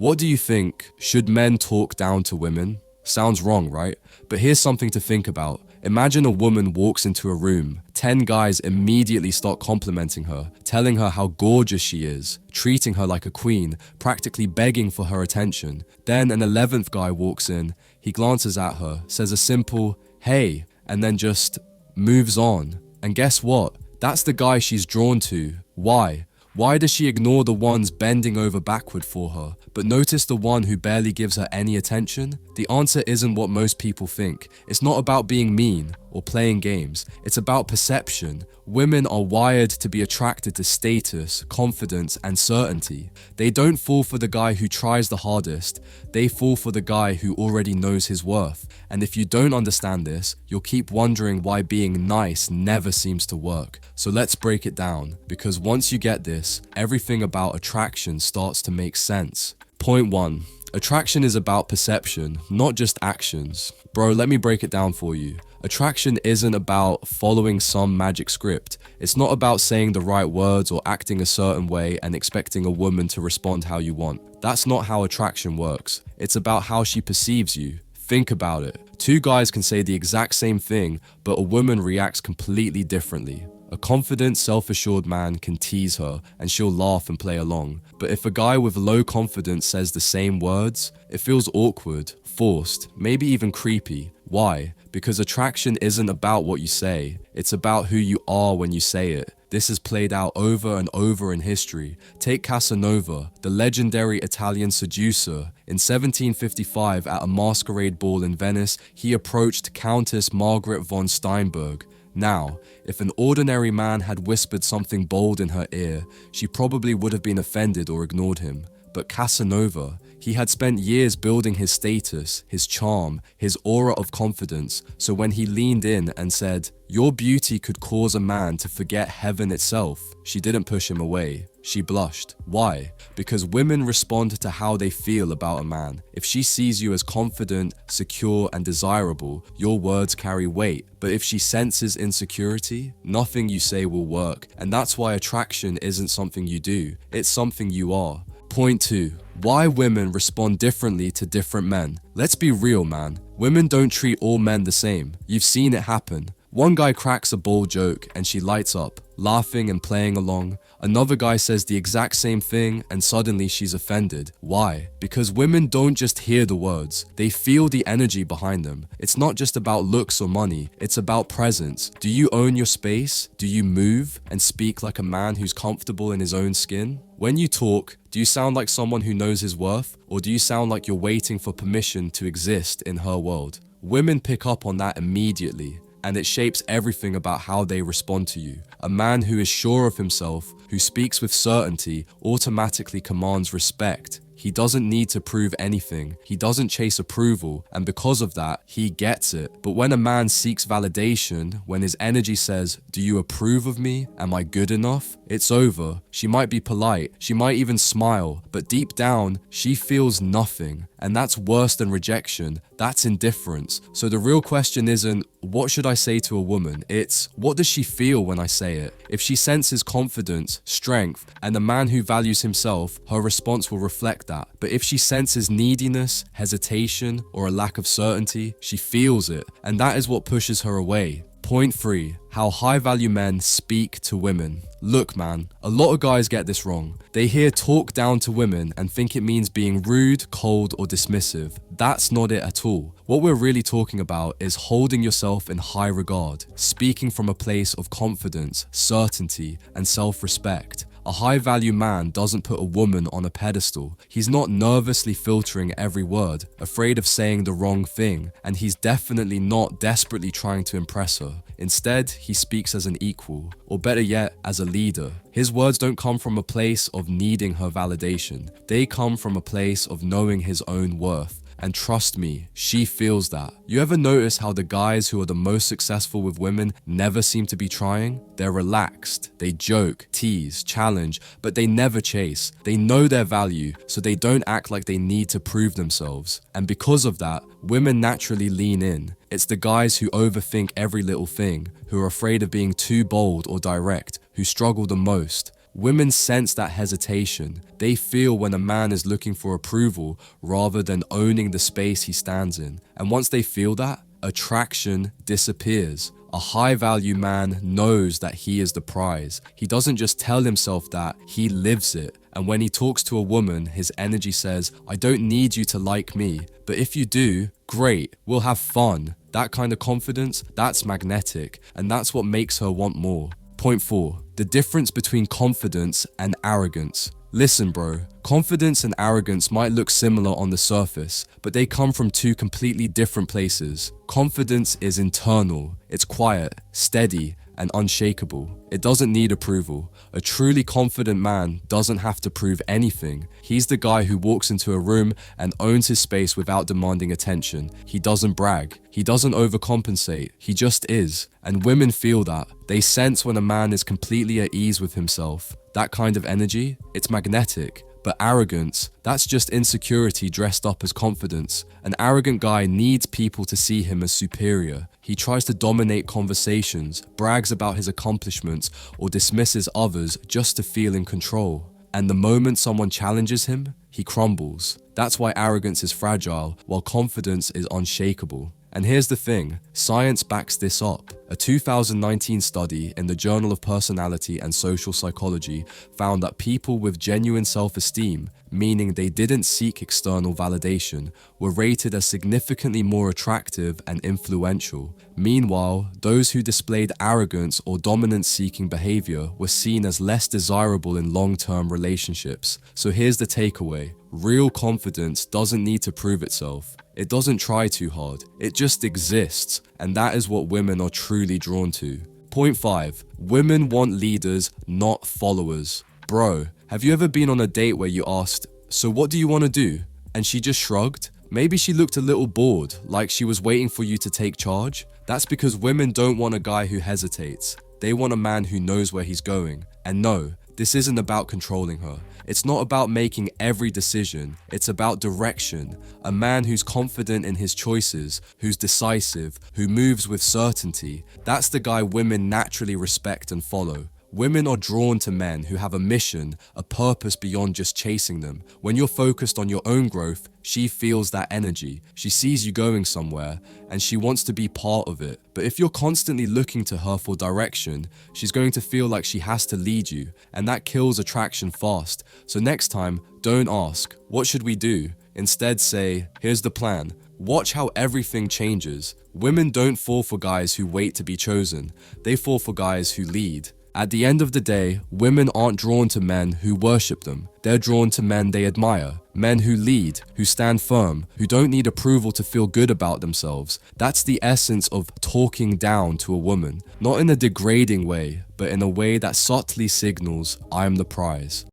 What do you think? Should men talk down to women? Sounds wrong, right? But here's something to think about. Imagine a woman walks into a room. 10 guys immediately start complimenting her, telling her how gorgeous she is, treating her like a queen, practically begging for her attention. Then an 11th guy walks in. He glances at her, says a simple, "Hey," and then just moves on. And guess what? That's the guy she's drawn to. Why? Why does she ignore the ones bending over backward for her, but notice the one who barely gives her any attention? The answer isn't what most people think. It's not about being mean or playing games. It's about perception. Women are wired to be attracted to status, confidence, and certainty. They don't fall for the guy who tries the hardest. They fall for the guy who already knows his worth. And if you don't understand this, you'll keep wondering why being nice never seems to work. So let's break it down, because once you get this, everything about attraction starts to make sense. Point 1. Attraction is about perception, not just actions. Bro, let me break it down for you. Attraction isn't about following some magic script. It's not about saying the right words or acting a certain way and expecting a woman to respond how you want. That's not how attraction works. It's about how she perceives you. Think about it. 2 guys can say the exact same thing, but a woman reacts completely differently. A confident, self-assured man can tease her and she'll laugh and play along. But if a guy with low confidence says the same words, it feels awkward, forced, maybe even creepy. Why? Because attraction isn't about what you say. It's about who you are when you say it. This has played out over and over in history. Take Casanova, the legendary Italian seducer. In 1755, at a masquerade ball in Venice, he approached Countess Margaret von Steinberg. Now, if an ordinary man had whispered something bold in her ear, she probably would have been offended or ignored him. But Casanova, he had spent years building his status, his charm, his aura of confidence, so when he leaned in and said, "Your beauty could cause a man to forget heaven itself," she didn't push him away. She blushed. Why? Because women respond to how they feel about a man. If she sees you as confident, secure, and desirable, your words carry weight. But if she senses insecurity, nothing you say will work. And that's why attraction isn't something you do, it's something you are. Point 2. Why women respond differently to different men. Let's be real, man. Women don't treat all men the same. You've seen it happen. One guy cracks a bold joke and she lights up, laughing and playing along. Another guy says the exact same thing and suddenly she's offended. Why? Because women don't just hear the words, they feel the energy behind them. It's not just about looks or money, it's about presence. Do you own your space? Do you move and speak like a man who's comfortable in his own skin? When you talk, do you sound like someone who knows his worth, or do you sound like you're waiting for permission to exist in her world? Women pick up on that immediately, and it shapes everything about how they respond to you. A man who is sure of himself, who speaks with certainty, automatically commands respect. He doesn't need to prove anything. He doesn't chase approval, and because of that, he gets it. But when a man seeks validation, when his energy says, "Do you approve of me? Am I good enough?" It's over. She might be polite, she might even smile, but deep down, she feels nothing. And that's worse than rejection. That's indifference. So the real question isn't, what should I say to a woman? It's, what does she feel when I say it? If she senses confidence, strength, and a man who values himself, her response will reflect that. But if she senses neediness, hesitation, or a lack of certainty, she feels it. And that is what pushes her away. Point 3. How high-value men speak to women. Look, man, a lot of guys get this wrong. They hear talk down to women and think it means being rude, cold, or dismissive. That's not it at all. What we're really talking about is holding yourself in high regard, speaking from a place of confidence, certainty, and self-respect. A high-value man doesn't put a woman on a pedestal. He's not nervously filtering every word, afraid of saying the wrong thing, and he's definitely not desperately trying to impress her. Instead, he speaks as an equal, or better yet, as a leader. His words don't come from a place of needing her validation. They come from a place of knowing his own worth. And trust me, she feels that. You ever notice how the guys who are the most successful with women never seem to be trying? They're relaxed, they joke, tease, challenge, but they never chase. They know their value, so they don't act like they need to prove themselves. And because of that, women naturally lean in. It's the guys who overthink every little thing, who are afraid of being too bold or direct, who struggle the most. Women sense that hesitation. They feel when a man is looking for approval rather than owning the space he stands in. And once they feel that, attraction disappears. A high-value man knows that he is the prize. He doesn't just tell himself that, he lives it. And when he talks to a woman, his energy says, I don't need you to like me, but if you do, great, we'll have fun. That kind of confidence, that's magnetic, and that's what makes her want more. Point 4. The difference between confidence and arrogance. Listen bro, confidence and arrogance might look similar on the surface, but they come from two completely different places. Confidence is internal, it's quiet, steady, and unshakable. It doesn't need approval. A truly confident man doesn't have to prove anything. He's the guy who walks into a room and owns his space without demanding attention. He doesn't brag. He doesn't overcompensate. He just is. And women feel that. They sense when a man is completely at ease with himself. That kind of energy, it's magnetic. But arrogance, that's just insecurity dressed up as confidence. An arrogant guy needs people to see him as superior. He tries to dominate conversations, brags about his accomplishments, or dismisses others just to feel in control. And the moment someone challenges him, he crumbles. That's why arrogance is fragile, while confidence is unshakable. And here's the thing, science backs this up. A 2019 study in the Journal of Personality and Social Psychology found that people with genuine self-esteem, meaning they didn't seek external validation, were rated as significantly more attractive and influential. Meanwhile, those who displayed arrogance or dominance-seeking behavior were seen as less desirable in long-term relationships. So here's the takeaway. Real confidence doesn't need to prove itself. It doesn't try too hard. It just exists, and that is what women are truly drawn to. Point 5. Women want leaders, not followers. Bro, have you ever been on a date where you asked, so what do you want to do? And she just shrugged? Maybe she looked a little bored, like she was waiting for you to take charge. That's because women don't want a guy who hesitates. They want a man who knows where he's going. And no, this isn't about controlling her. It's not about making every decision, it's about direction. A man who's confident in his choices, who's decisive, who moves with certainty, that's the guy women naturally respect and follow. Women are drawn to men who have a mission, a purpose beyond just chasing them. When you're focused on your own growth, she feels that energy. She sees you going somewhere, and she wants to be part of it. But if you're constantly looking to her for direction, she's going to feel like she has to lead you, and that kills attraction fast. So next time, don't ask, what should we do? Instead say, here's the plan. Watch how everything changes. Women don't fall for guys who wait to be chosen. They fall for guys who lead. At the end of the day, women aren't drawn to men who worship them. They're drawn to men they admire. Men who lead, who stand firm, who don't need approval to feel good about themselves. That's the essence of talking down to a woman. Not in a degrading way, but in a way that subtly signals, I'm the prize.